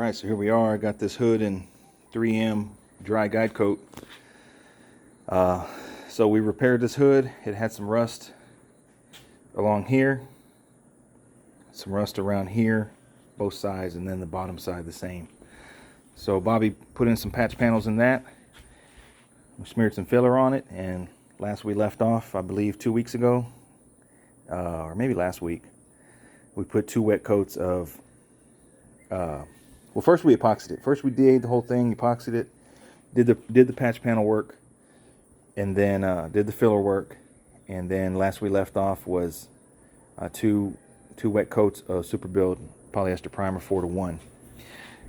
Alright, so here we are. I got this hood in 3M dry guide coat. So we repaired this hood. It had some rust along here, some rust around here, both sides, and then the bottom side the same. So Bobby put in some patch panels in that. We smeared some filler on it, and last we left off, I believe 2 weeks ago, or maybe last week, we put 2 wet coats of well, first we epoxied it. First we did the whole thing, epoxied it, did the patch panel work, and then did the filler work, and then last we left off was two wet coats of Super Build polyester primer 4:1.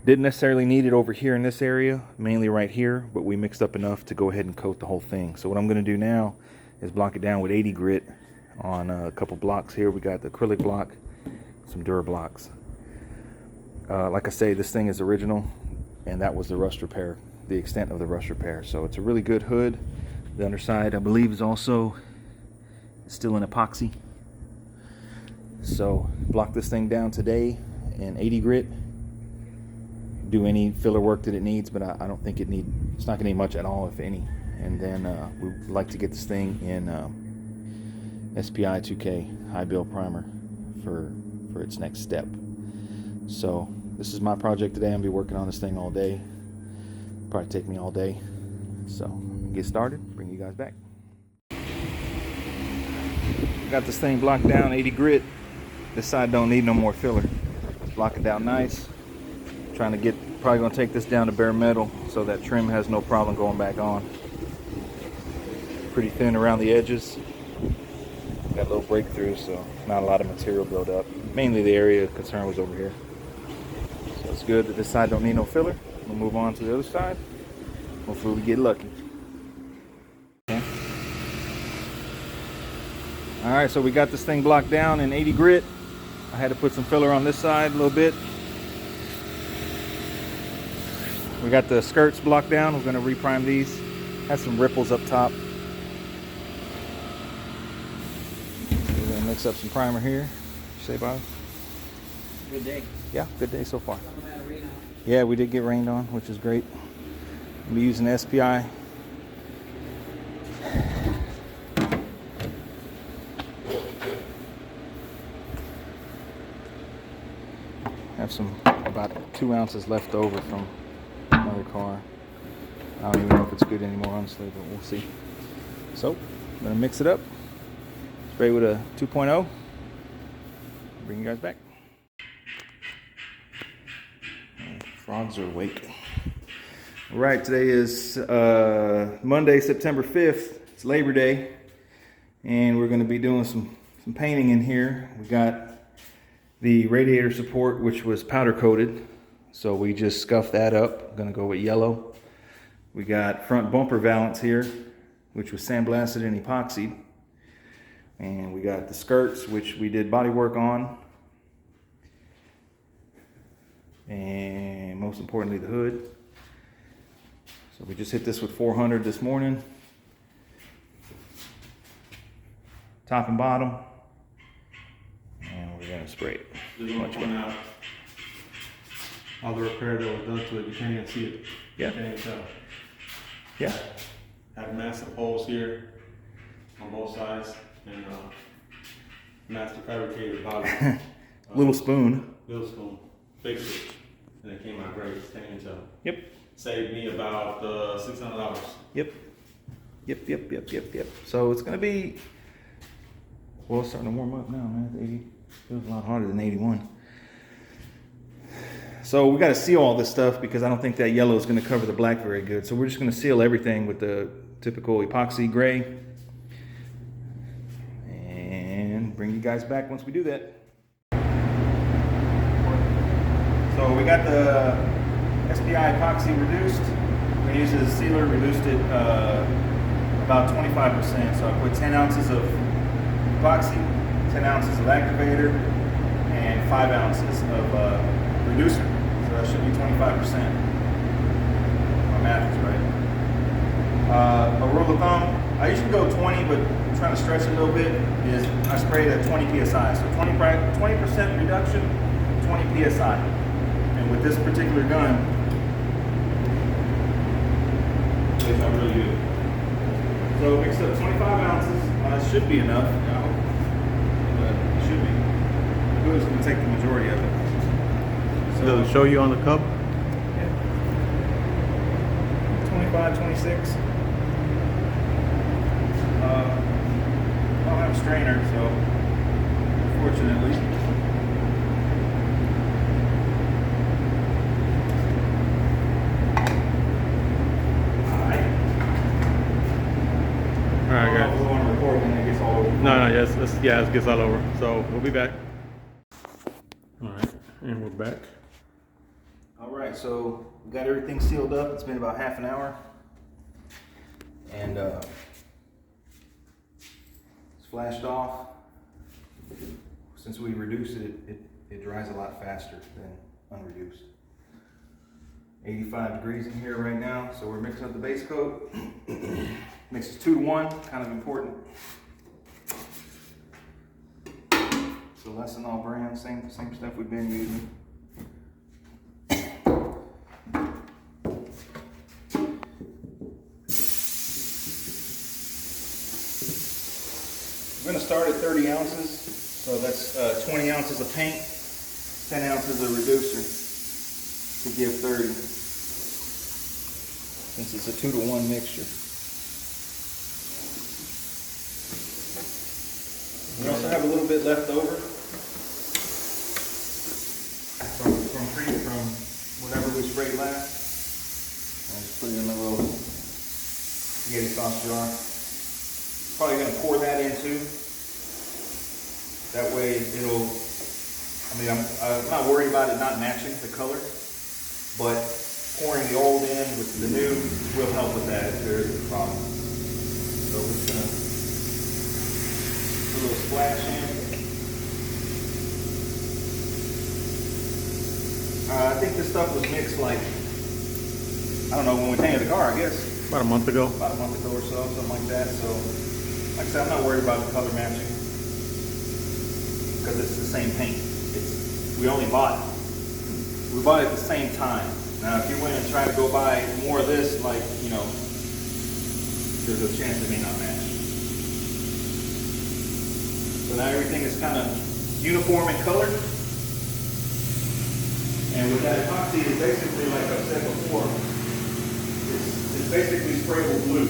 Didn't necessarily need it over here in this area, mainly right here, but we mixed up enough to go ahead and coat the whole thing. So what I'm going to do now is block it down with 80 grit on a couple blocks here. We got the acrylic block, some Dura blocks. Like I say, this thing is original, and that was the rust repair, the extent of the rust repair. So it's a really good hood. The underside, I believe, is also still in epoxy. So block this thing down today in 80 grit. Do any filler work that it needs, but I don't think it's not going to need much at all, if any. And then we'd like to get this thing in SPI 2K high build primer for its next step. So this is my project today. I'm gonna be working on this thing all day. Probably take me all day. So get started, bring you guys back. Got this thing blocked down 80 grit. This side don't need no more filler. Block it down nice. Probably gonna take this down to bare metal so that trim has no problem going back on. Pretty thin around the edges. Got a little breakthrough, so not a lot of material build up. Mainly the area of concern was over here. So it's good that this side don't need no filler. We'll move on to the other side. Hopefully we get lucky. Okay. Alright, so we got this thing blocked down in 80 grit. I had to put some filler on this side a little bit. We got the skirts blocked down. We're going to reprime these. Has some ripples up top. We're going to mix up some primer here. You say, Bob? Good day. Yeah, good day so far. Yeah, we did get rained on, which is great. I'll be using SPI. Have about 2 ounces left over from another car. I don't even know if it's good anymore, honestly, but we'll see. So, I'm gonna mix it up. Spray with a 2.0. Bring you guys back. Frogs are awake. All right, today is Monday, September 5th. It's Labor Day, and we're going to be doing some painting in here. We got the radiator support, which was powder coated, so we just scuffed that up. Going to go with yellow. We got front bumper valance here, which was sandblasted and epoxied, and we got the skirts, which we did body work on. And most importantly, the hood. So we just hit this with 400 this morning. Top and bottom. And we're gonna spray it. Just want to point out all the repair that was done to it. You can't even see it. Yeah. You can't even tell. Yeah. Have massive holes here on both sides, and master fabricated body. Little spoon. Little spoon. Fixed it, and it came out great. Can't even tell. Yep. Saved me about $600. Yep. So it's gonna be, well, it's starting to warm up now, man. It's 80. Feels a lot hotter than 81. So we got to seal all this stuff because I don't think that yellow is going to cover the black very good. So we're just going to seal everything with the typical epoxy gray, and bring you guys back once we do that. So we got the SPI epoxy reduced. We used it as a sealer, reduced it about 25%. So I put 10 ounces of epoxy, 10 ounces of activator, and 5 ounces of reducer. So that should be 25%. My math is right. A rule of thumb, I usually go 20, but I'm trying to stretch it a little bit, is I sprayed at 20 PSI. So 20% reduction, 20 PSI. And And with this particular gun, it plays out really good. So mixed up 25 ounces. It should be enough. I hope. It should be. The hood is going to take the majority of it. Does it show you on the cup? Yeah. 25, 26. I don't have a strainer, so unfortunately. All right, guys. We want to record when it gets all over. No, yes, it gets all over. So we'll be back. All right, and we're back. All right, so we got everything sealed up. It's been about half an hour, and it's flashed off. Since we reduced it dries a lot faster than unreduced. 85 degrees in here right now, so we're mixing up the base coat. Mixes 2 to 1, kind of important. So Lessenol brand, same stuff we've been using. We're going to start at 30 ounces, so that's 20 ounces of paint, 10 ounces of reducer to give 30, since it's a 2 to 1 mixture. We also have a little bit left over from whatever we sprayed last. I'll just put it in a little spaghetti sauce jar. Probably going to pour that in too. That way it'll, I'm not worried about it not matching the color, but pouring the old in with the new will help with that if there is a problem. So we're just going to put a little splash in. I think this stuff was mixed like, I don't know, when we painted the car, I guess. About a month ago. About a month ago or so, something like that. So, like I said, I'm not worried about the color matching because it's the same paint. We bought it at the same time. Now, if you went and tried to go buy more of this, like, there's a chance it may not match. So now everything is kind of uniform in color. And with that epoxy, it's basically, like I've said before, it's basically sprayable glue.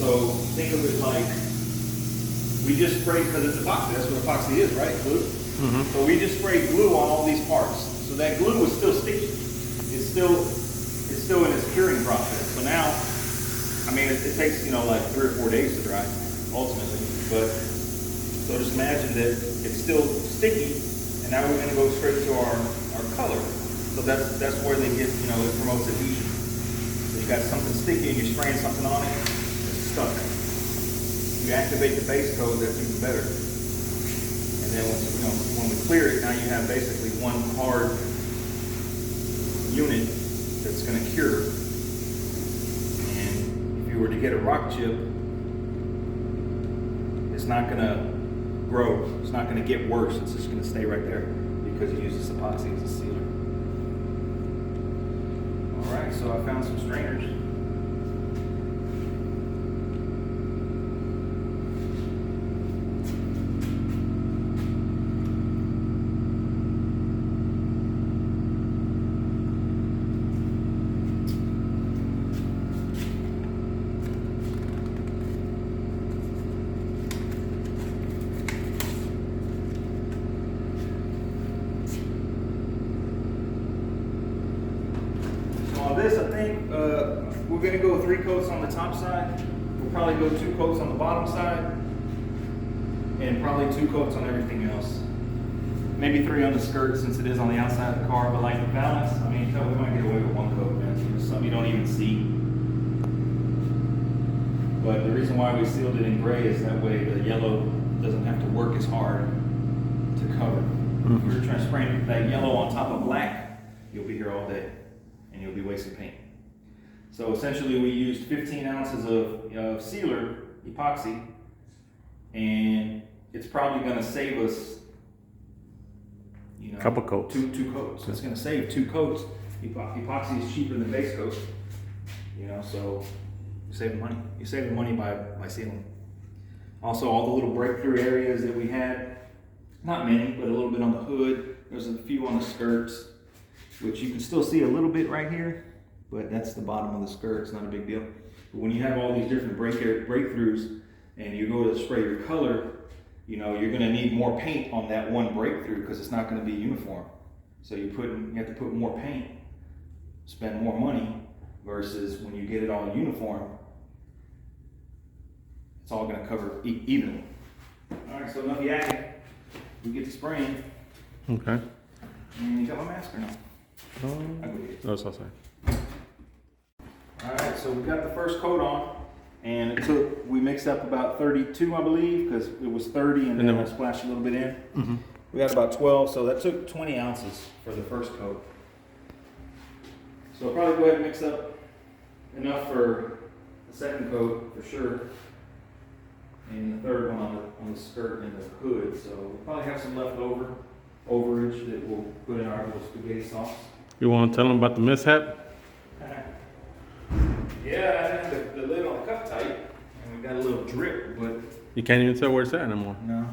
So think of it like, we just sprayed, because it's epoxy, that's what epoxy is, right? Glue. Mm-hmm. So we just sprayed glue on all these parts. So that glue is still sticky. It's still in its curing process. So now, it takes, like 3 or 4 days to dry, ultimately. But, so just imagine that it's still sticky, and now we're going to go straight to our color. So that's where they get, it promotes adhesion. So you got something sticky and you're spraying something on it, it's stuck. You activate the base coat, that's even better. And then when we clear it, now you have basically one hard unit that's going to cure. And if you were to get a rock chip, it's not going to grow. It's not going to get worse. It's just going to stay right there because you use this epoxy as a sealer. All right, so I found some strainers. This, I think, we're going to go 3 coats on the top side. We'll probably go 2 coats on the bottom side. And probably 2 coats on everything else. Maybe 3 on the skirt since it is on the outside of the car. But like the balance, we might get away with 1 coat, man. So some you don't even see. But the reason why we sealed it in gray is that way the yellow doesn't have to work as hard to cover. Mm-hmm. If you're trying to spray that yellow on top of black, you'll be here all day. And you'll be wasting paint. So essentially we used 15 ounces of sealer, epoxy, and it's probably going to save us, know, Couple coats. Two coats. So it's going to save 2 coats. Epoxy is cheaper than base coat. You know, so you're saving money. You're saving money by sealing. Also, all the little breakthrough areas that we had, not many, but a little bit on the hood. There's a few on the skirts, which you can still see a little bit right here, but that's the bottom of the skirt. It's not a big deal. But when you have all these different breakthroughs and you go to spray your color, you know, you're going to need more paint on that one breakthrough because it's not going to be uniform. So you have to put more paint, spend more money, versus when you get it all uniform, it's all going to cover evenly. All right, so enough yakking. We get to spraying. Okay. And you got my mask or no? I go get it. That's outside. All right, so we got the first coat on, and we mixed up about 32, I believe, because it was 30 and then I splashed a little bit in. Mm-hmm. We got about 12, so that took 20 ounces for the first coat. So I'll probably go ahead and mix up enough for the second coat for sure, and the third one on the skirt and the hood. So we'll probably have some overage that we'll put in our little spaghetti sauce. You want to tell them about the mishap? Yeah, I had the lid on the cup tight, and we got a little drip, but You can't even tell where it's at anymore. no,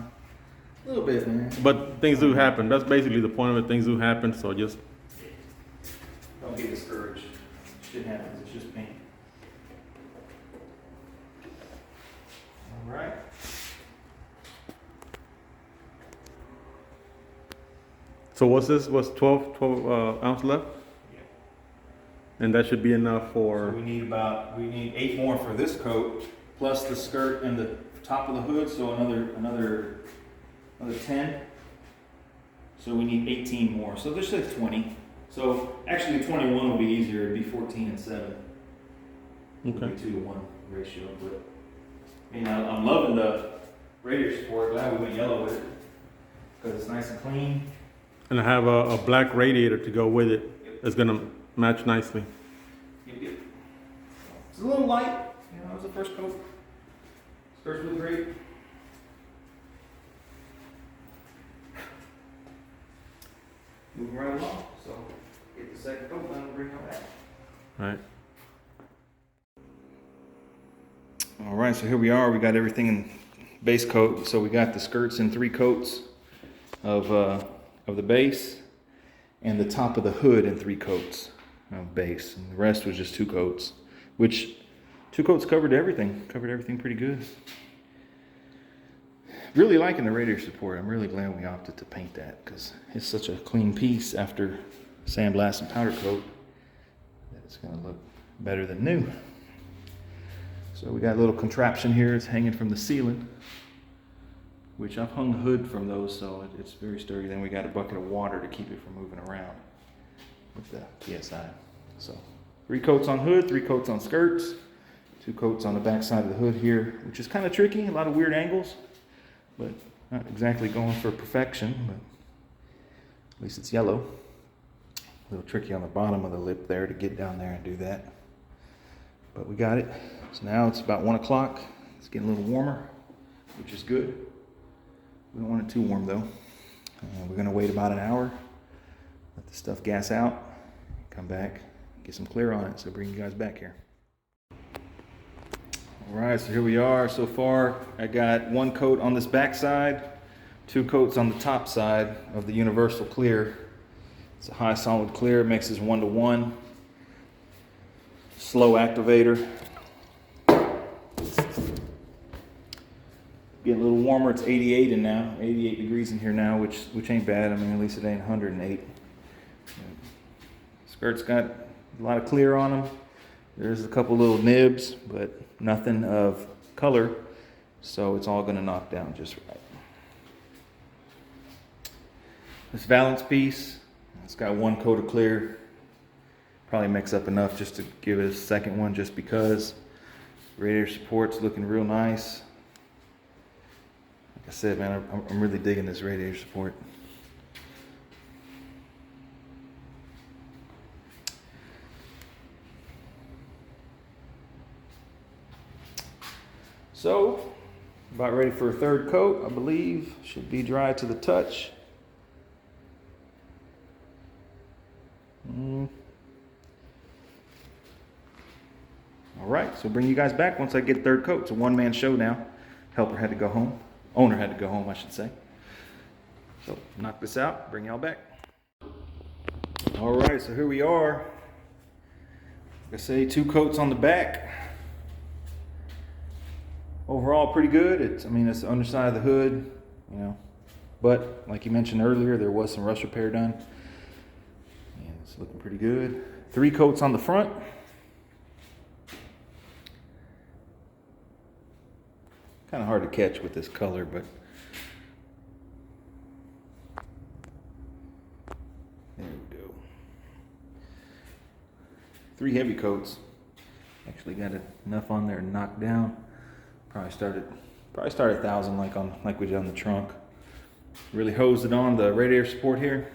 a little bit, man. But things do happen. That's basically the point of it. Things do happen. So just Don't get discouraged. Shit happens. It's just paint. All right. so what's this? What's 12 ounce left? Yeah. And that should be enough So for. we need 8 more for this coat, plus the skirt and the top of the hood. So another 10. So we need 18 more. So there's like 20. So actually 21 will be easier. It'd be 14 and 7. It'd Okay. be 2-to-1 ratio. But I mean, I'm loving the radiator support. Glad we went yellow with it because it's nice and clean. And I have a black radiator to go with it. It's gonna match nicely. Yep. It's a little light. You know, it was the first coat. Skirts look great. Moving right along. So get the second coat, then we'll bring it back. All right. All right, so here we are. We got everything in base coat. So we got the skirts in 3 coats of the base, and the top of the hood in 3 coats of base. And the rest was just 2 coats, which 2 coats covered everything. Covered everything pretty good. Really liking the radiator support. I'm really glad we opted to paint that because it's such a clean piece after sandblast and powder coat that it's going to look better than new. So we got a little contraption here. It's hanging from the ceiling, which I've hung the hood from those, so it's very sturdy. Then we got a bucket of water to keep it from moving around with the PSI. So 3 coats on hood, 3 coats on skirts, 2 coats on the back side of the hood here, which is kind of tricky, a lot of weird angles, but not exactly going for perfection, but at least it's yellow. A little tricky on the bottom of the lip there to get down there and do that. But we got it. So now it's about 1 o'clock. It's getting a little warmer, which is good. We don't want it too warm though. We're gonna wait about an hour, let the stuff gas out, come back, get some clear on it, so bring you guys back here. All right, so here we are. So far, I got 1 coat on this back side, 2 coats on the top side of the universal clear. It's a high solid clear, mixes 1-to-1. Slow activator. Getting a little warmer. It's 88 in now, 88 degrees in here now, which ain't bad. I mean, at least it ain't 108. Skirt's got a lot of clear on them. There's a couple little nibs, but nothing of color, so it's all gonna knock down just right. This valance piece, it's got 1 coat of clear. Probably mix up enough just to give it a second one, just because. Radiator support's looking real nice. Like I said, man, I'm really digging this radiator support. So, about ready for a 3rd coat, I believe. Should be dry to the touch. All right, so bring you guys back once I get third coat. It's a one-man show now. Helper had to go home. Owner had to go home, I should say. So knock this out, bring y'all back. All right, so here we are. Like I say, 2 coats on the back. Overall, pretty good. It's the underside of the hood, you know. But like you mentioned earlier, there was some rust repair done. And it's looking pretty good. 3 coats on the front. Kind of hard to catch with this color, but there we go. 3 heavy coats. Actually got enough on there to knock down. Probably start 1,000 like we did on the trunk. Really hosed it on the radiator support here.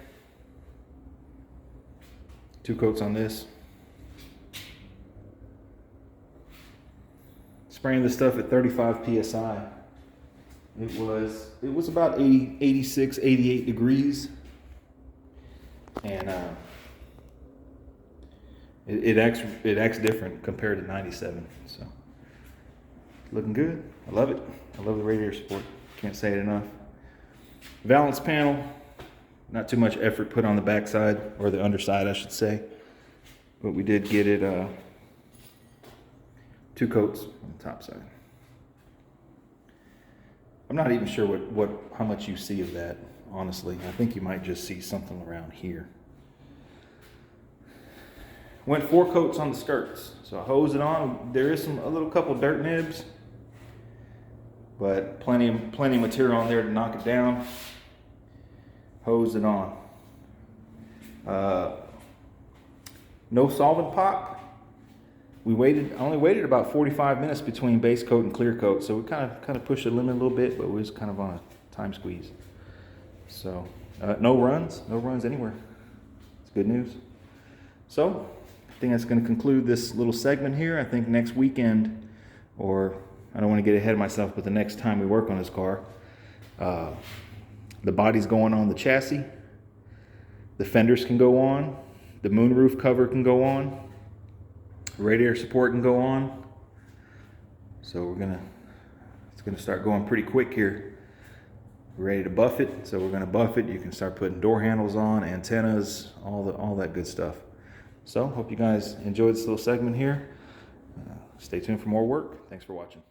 2 coats on this. Spraying this stuff at 35 psi. It was about 86, 88 degrees, and it acts different compared to 97. So looking good. I love it. I love the radiator support. Can't say it enough. Valance panel. Not too much effort put on the backside, or the underside, I should say. But we did get it 2 coats on the top side. I'm not even sure how much you see of that, honestly. I think you might just see something around here. Went 4 coats on the skirts. So I hosed it on. There is a little couple dirt nibs, but plenty of material on there to knock it down. Hosed it on. No solvent pop. I only waited about 45 minutes between base coat and clear coat, so we kind of pushed the limit a little bit, but we was kind of on a time squeeze. So no runs anywhere. It's good news. So I think that's going to conclude this little segment here. I think next weekend, or I don't want to get ahead of myself, but the next time we work on this car, the body's going on the chassis, the fenders can go on, the moonroof cover can go on, radiator support can go on. So it's gonna start going pretty quick here. We're ready to buff it, so we're gonna buff it. You can start putting door handles on, antennas, all that good stuff. So hope you guys enjoyed this little segment here. Stay tuned for more work. Thanks for watching.